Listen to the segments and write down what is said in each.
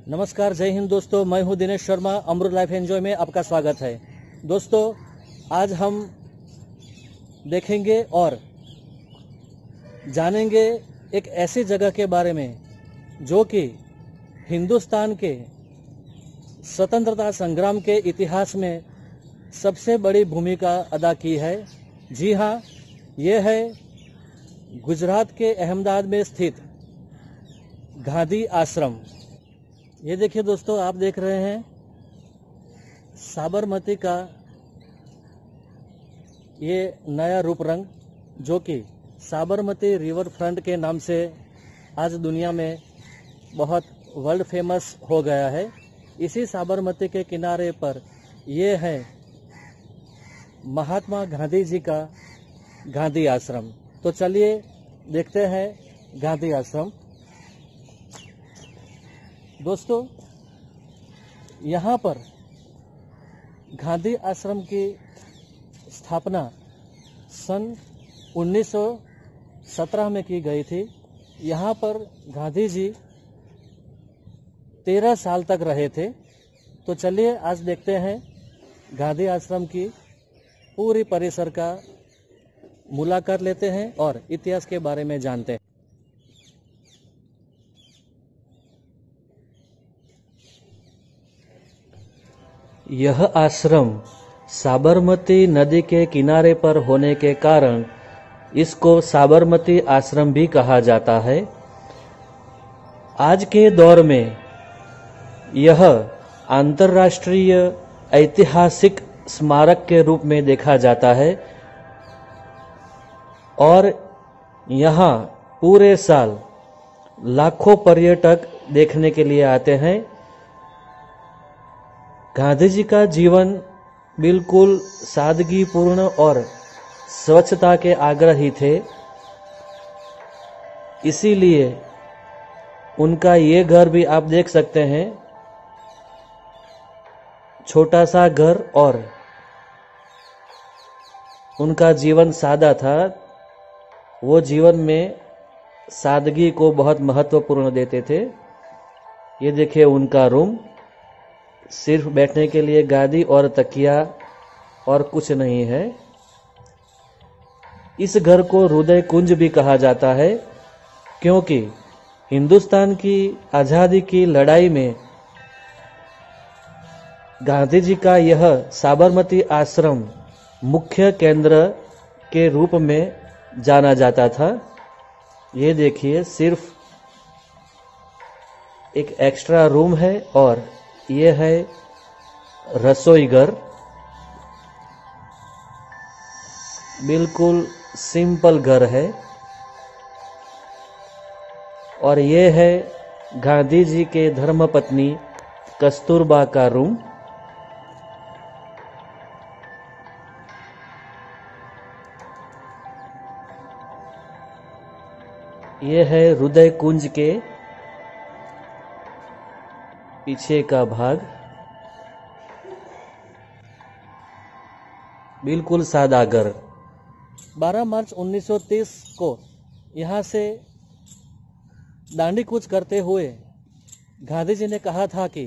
नमस्कार, जय हिंद दोस्तों। मैं हूं दिनेश शर्मा। अमृत लाइफ एंजॉय में आपका स्वागत है। दोस्तों, आज हम देखेंगे और जानेंगे एक ऐसी जगह के बारे में जो कि हिंदुस्तान के स्वतंत्रता संग्राम के इतिहास में सबसे बड़ी भूमिका अदा की है। जी हाँ, ये है गुजरात के अहमदाबाद में स्थित गांधी आश्रम। ये देखिए दोस्तों, आप देख रहे हैं साबरमती का ये नया रूप रंग, जो कि साबरमती रिवर फ्रंट के नाम से आज दुनिया में बहुत वर्ल्ड फेमस हो गया है। इसी साबरमती के किनारे पर ये है महात्मा गांधी जी का गांधी आश्रम। तो चलिए देखते हैं गांधी आश्रम। दोस्तों, यहाँ पर गांधी आश्रम की स्थापना सन 1917 में की गई थी। यहाँ पर गांधी जी 13 साल तक रहे थे। तो चलिए आज देखते हैं गांधी आश्रम की पूरी परिसर का मुलाकात लेते हैं और इतिहास के बारे में जानते हैं। यह आश्रम साबरमती नदी के किनारे पर होने के कारण इसको साबरमती आश्रम भी कहा जाता है। आज के दौर में यह अंतर्राष्ट्रीय ऐतिहासिक स्मारक के रूप में देखा जाता है और यहाँ पूरे साल लाखों पर्यटक देखने के लिए आते हैं। गांधी जी का जीवन बिल्कुल सादगीपूर्ण और स्वच्छता के आग्रही थे, इसीलिए उनका ये घर भी आप देख सकते हैं, छोटा सा घर, और उनका जीवन सादा था। वो जीवन में सादगी को बहुत महत्वपूर्ण देते थे। ये देखिए उनका रूम, सिर्फ बैठने के लिए गादी और तकिया और कुछ नहीं है। इस घर को हृदय कुंज भी कहा जाता है, क्योंकि हिंदुस्तान की आज़ादी की लड़ाई में गांधी जी का यह साबरमती आश्रम मुख्य केंद्र के रूप में जाना जाता था। ये देखिए, सिर्फ एक एक्स्ट्रा रूम है और ये है रसोई घर। बिल्कुल सिंपल घर है। और ये है गांधी जी के धर्मपत्नी कस्तूरबा का रूम। ये है हृदय कुंज के पीछे का भाग। बिल्कुल सादा घर। 12 मार्च 1930 को यहाँ से दांडी कूच करते हुए गांधी जी ने कहा था कि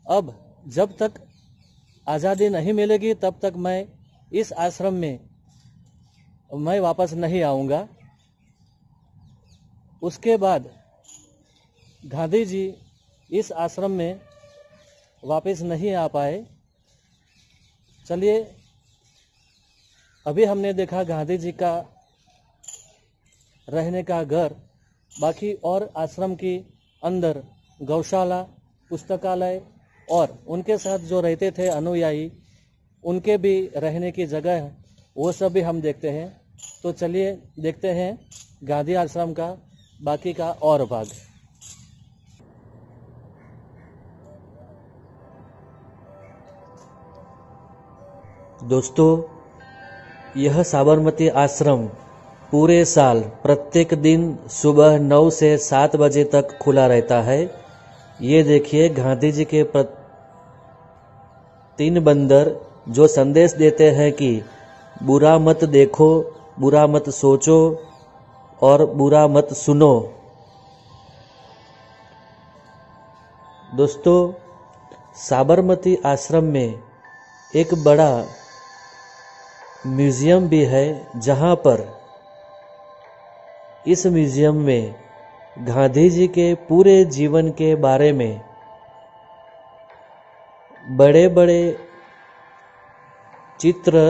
अब जब तक आज़ादी नहीं मिलेगी तब तक मैं इस आश्रम में मैं वापस नहीं आऊँगा। उसके बाद गांधी जी इस आश्रम में वापस नहीं आ पाए। चलिए, अभी हमने देखा गांधी जी का रहने का घर। बाकी और आश्रम की अंदर गौशाला, पुस्तकालय और उनके साथ जो रहते थे अनुयायी, उनके भी रहने की जगह है, वो सब भी हम देखते हैं। तो चलिए देखते हैं गांधी आश्रम का बाकी का और भाग। दोस्तों, यह साबरमती आश्रम पूरे साल प्रत्येक दिन सुबह 9 से 7 बजे तक खुला रहता है। ये देखिए गांधी जी के 3 बंदर जो संदेश देते हैं कि बुरा मत देखो, बुरा मत सोचो और बुरा मत सुनो। दोस्तों, साबरमती आश्रम में एक बड़ा म्यूज़ियम भी है, जहाँ पर इस म्यूज़ियम में गांधी जी के पूरे जीवन के बारे में बड़े बड़े चित्र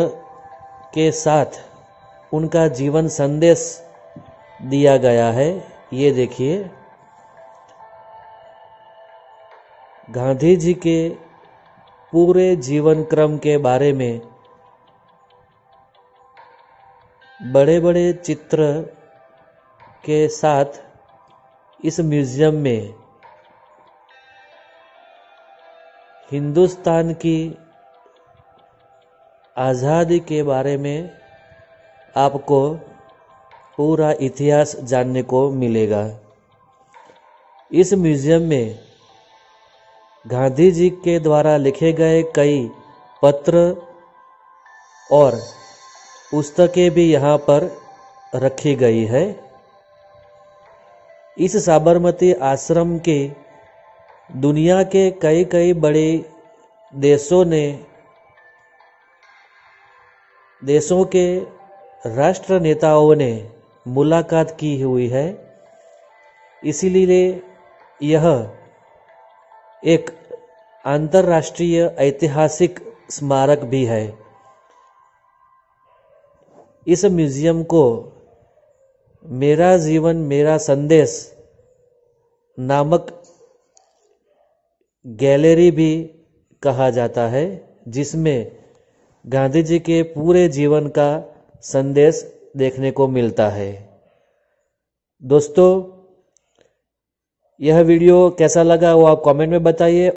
के साथ उनका जीवन संदेश दिया गया है। ये देखिए, गांधी जी के पूरे जीवन क्रम के बारे में बड़े बड़े चित्र के साथ इस म्यूज़ियम में हिंदुस्तान की आज़ादी के बारे में आपको पूरा इतिहास जानने को मिलेगा। इस म्यूज़ियम में गांधी जी के द्वारा लिखे गए कई पत्र और पुस्तकें भी यहाँ पर रखी गई है। इस साबरमती आश्रम के दुनिया के कई बड़े देशों के राष्ट्र नेताओं ने मुलाकात की हुई है। इसीलिए यह एक अंतर्राष्ट्रीय ऐतिहासिक स्मारक भी है। इस म्यूज़ियम को मेरा जीवन मेरा संदेश नामक गैलरी भी कहा जाता है, जिसमें गांधी जी के पूरे जीवन का संदेश देखने को मिलता है। दोस्तों, यह वीडियो कैसा लगा वो आप कमेंट में बताइए।